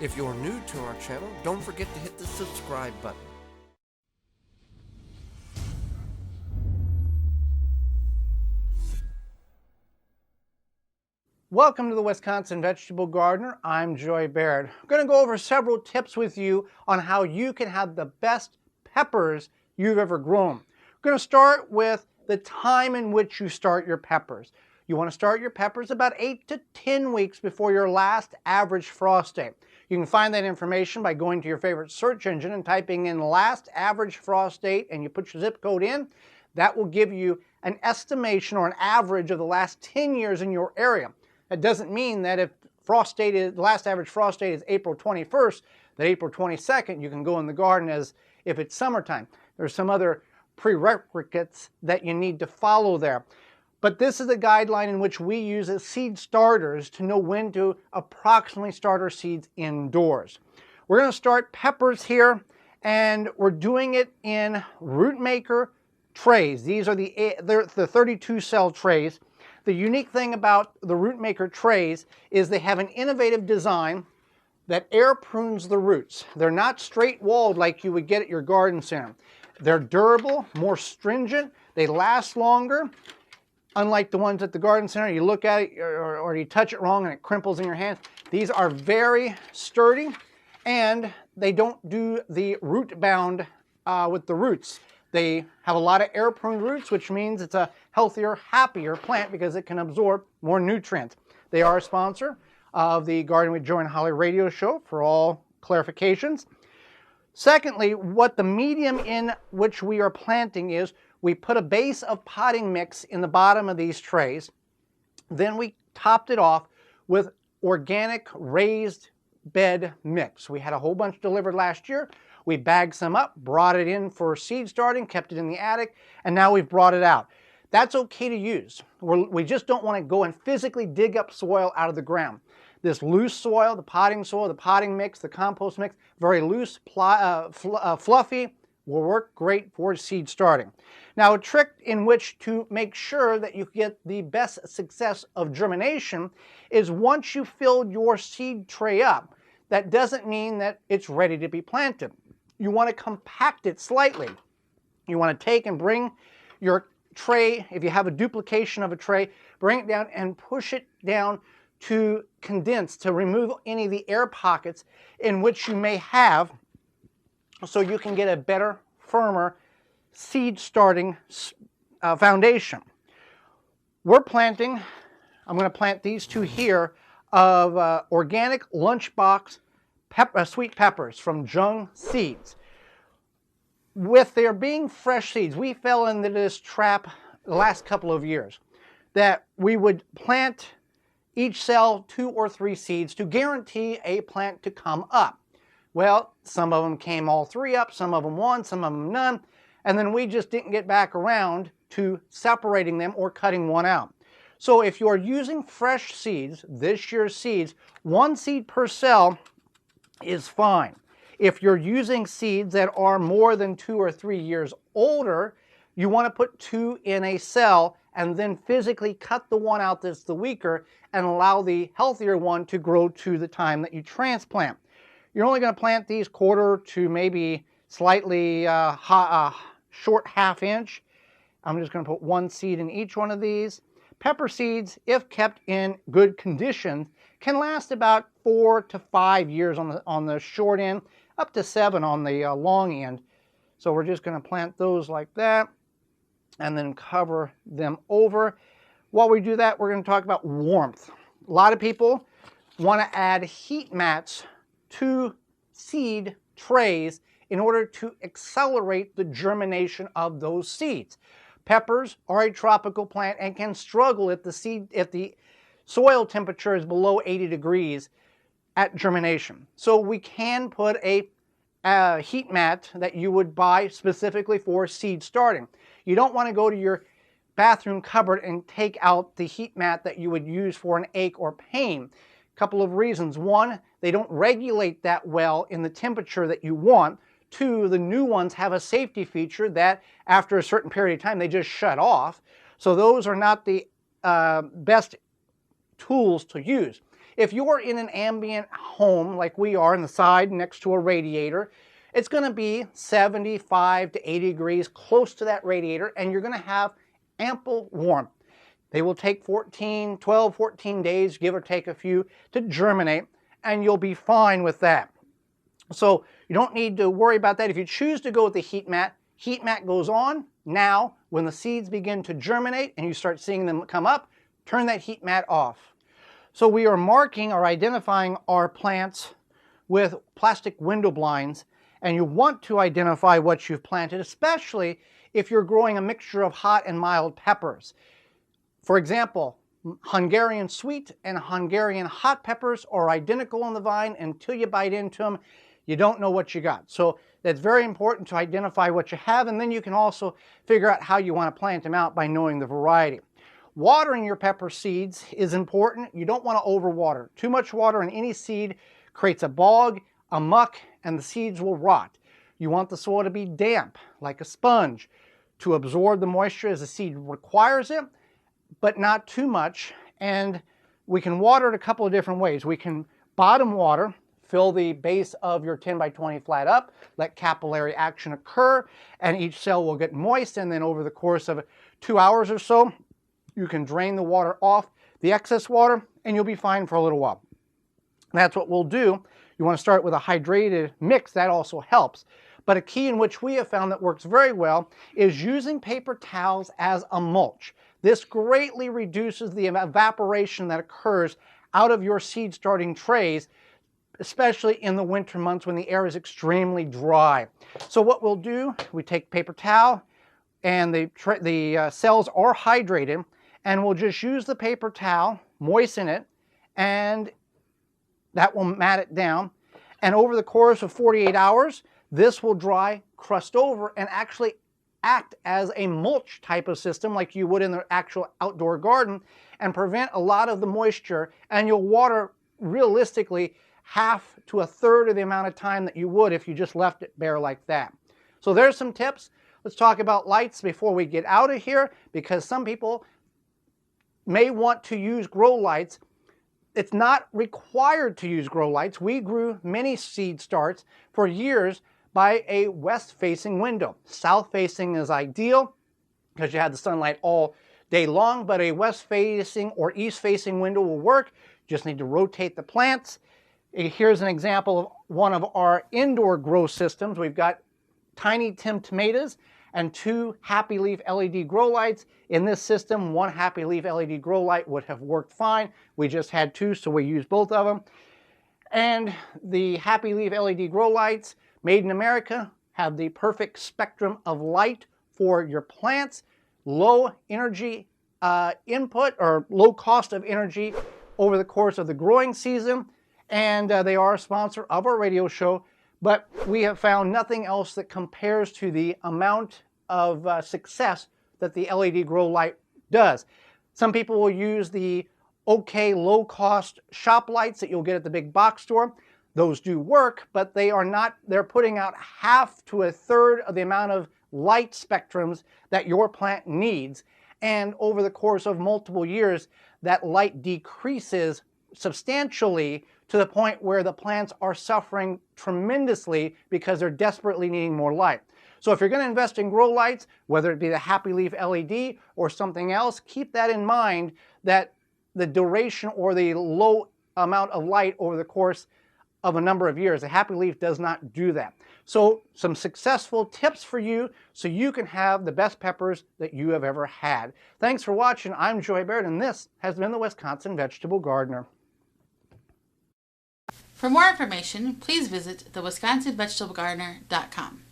If you're new to our channel, don't forget to hit the subscribe button. Welcome to the Wisconsin Vegetable Gardener. I'm Joy Baird. I'm going to go over several tips with you on how you can have the best peppers you've ever grown. We're going to start with the time in which you start your peppers. You want to start your peppers about 8 to 10 weeks before your last average frost date. You can find that information by going to your favorite search engine and typing in last average frost date, and you put your zip code in. That will give you an estimation or an average of the last 10 years in your area. That doesn't mean that if the last average frost date is April 21st, that April 22nd you can go in the garden as if it's summertime. There's some other prerequisites that you need to follow there. But this is a guideline in which we use as seed starters to know when to approximately start our seeds indoors. We're going to start peppers here, and we're doing it in root maker trays. These are the 32 cell trays. The unique thing about the root maker trays is they have an innovative design that air prunes the roots. They're not straight walled like you would get at your garden center. They're durable, more stringent, they last longer. Unlike the ones at the garden center, you look at it or you touch it wrong and it crimples in your hand. These are very sturdy, and they don't do the root bound with the roots. They have a lot of air pruned roots, which means it's a healthier, happier plant because it can absorb more nutrients. They are a sponsor of the Garden with Joy and Holly radio show for all clarifications. Secondly, what the medium in which we are planting is, we put a base of potting mix in the bottom of these trays. Then we topped it off with organic raised bed mix. We had a whole bunch delivered last year. We bagged some up, brought it in for seed starting, kept it in the attic, and now we've brought it out. That's okay to use. We just don't want to go and physically dig up soil out of the ground. This loose soil, the potting mix, the compost mix, very loose, fluffy, will work great for seed starting. Now, a trick in which to make sure that you get the best success of germination is once you fill your seed tray up, that doesn't mean that it's ready to be planted. You want to compact it slightly. You want to take and bring your tray, if you have a duplication of a tray, bring it down and push it down to condense, to remove any of the air pockets in which you may have, so you can get a better, firmer seed starting foundation. I'm going to plant these two here of organic lunchbox sweet peppers from Jung Seeds. With there being fresh seeds, we fell into this trap the last couple of years that we would plant each cell 2 or 3 seeds to guarantee a plant to come up. Well, some of them came all 3 up, some of them 1, some of them none, and then we just didn't get back around to separating them or cutting one out. So if you're using fresh seeds, this year's seeds, 1 seed per cell is fine. If you're using seeds that are more than 2 or 3 years older, you want to put 2 in a cell and then physically cut the one out that's the weaker and allow the healthier one to grow to the time that you transplant. You're only going to plant these 1/4 to maybe slightly short 1/2 inch. I'm just going to put 1 seed in each one of these. Pepper seeds, if kept in good condition, can last about 4 to 5 years on the short end, up to 7 on the long end. So we're just going to plant those like that and then cover them over. While we do that, we're going to talk about warmth. A lot of people want to add heat mats to seed trays in order to accelerate the germination of those seeds. Peppers are a tropical plant and can struggle if the soil temperature is below 80 degrees at germination. So we can put a heat mat that you would buy specifically for seed starting. You don't want to go to your bathroom cupboard and take out the heat mat that you would use for an ache or pain. Couple of reasons. 1, they don't regulate that well in the temperature that you want. 2, the new ones have a safety feature that after a certain period of time they just shut off. So those are not the best tools to use. If you're in an ambient home like we are in the side next to a radiator, it's going to be 75 to 80 degrees close to that radiator, and you're going to have ample warmth. They will take 12, 14 days, give or take a few, to germinate, and you'll be fine with that. So you don't need to worry about that. If you choose to go with the heat mat goes on. Now, when the seeds begin to germinate and you start seeing them come up, turn that heat mat off. So we are marking or identifying our plants with plastic window blinds, and you want to identify what you've planted, especially if you're growing a mixture of hot and mild peppers. For example, Hungarian sweet and Hungarian hot peppers are identical on the vine. Until you bite into them, you don't know what you got. So that's very important to identify what you have, and then you can also figure out how you want to plant them out by knowing the variety. Watering your pepper seeds is important. You don't want to overwater. Too much water in any seed creates a bog, a muck, and the seeds will rot. You want the soil to be damp, like a sponge, to absorb the moisture as the seed requires it, but not too much. And we can water it a couple of different ways. We can bottom water, fill the base of your 10 by 20 flat up, let capillary action occur, and each cell will get moist, and then over the course of 2 hours or so, you can drain the water off, the excess water, and you'll be fine for a little while. That's what we'll do. You want to start with a hydrated mix. That also helps. But a key in which we have found that works very well is using paper towels as a mulch. This greatly reduces the evaporation that occurs out of your seed starting trays, especially in the winter months when the air is extremely dry. So what we'll do, we take paper towel, and the cells are hydrated, and we'll just use the paper towel, moisten it, and that will mat it down. And over the course of 48 hours, this will dry, crust over, and actually act as a mulch type of system like you would in the actual outdoor garden, and prevent a lot of the moisture, and you'll water realistically half to a third of the amount of time that you would if you just left it bare like that. So there's some tips. Let's talk about lights before we get out of here, because some people may want to use grow lights. It's not required to use grow lights. We grew many seed starts for years by a west-facing window. South-facing is ideal because you have the sunlight all day long, but a west-facing or east-facing window will work. You just need to rotate the plants. Here's an example of one of our indoor grow systems. We've got Tiny Tim tomatoes and 2 Happy Leaf LED grow lights. In this system, 1 Happy Leaf LED grow light would have worked fine. We just had 2, so we used both of them. And the Happy Leaf LED grow lights, made in America, have the perfect spectrum of light for your plants, low energy input or low cost of energy over the course of the growing season. And they are a sponsor of our radio show, but we have found nothing else that compares to the amount of success that the LED grow light does. Some people will use the OK low-cost shop lights that you'll get at the big box store. Those do work, but they are not, they're putting out half to a third of the amount of light spectrums that your plant needs. And over the course of multiple years, that light decreases substantially to the point where the plants are suffering tremendously because they're desperately needing more light. So if you're going to invest in grow lights, whether it be the Happy Leaf LED or something else, keep that in mind, that the duration or the low amount of light over the course of a number of years. The Happy Leaf does not do that. So some successful tips for you so you can have the best peppers that you have ever had. Thanks for watching. I'm Joy Baird, and this has been the Wisconsin Vegetable Gardener. For more information, please visit thewisconsinvegetablegardener.com.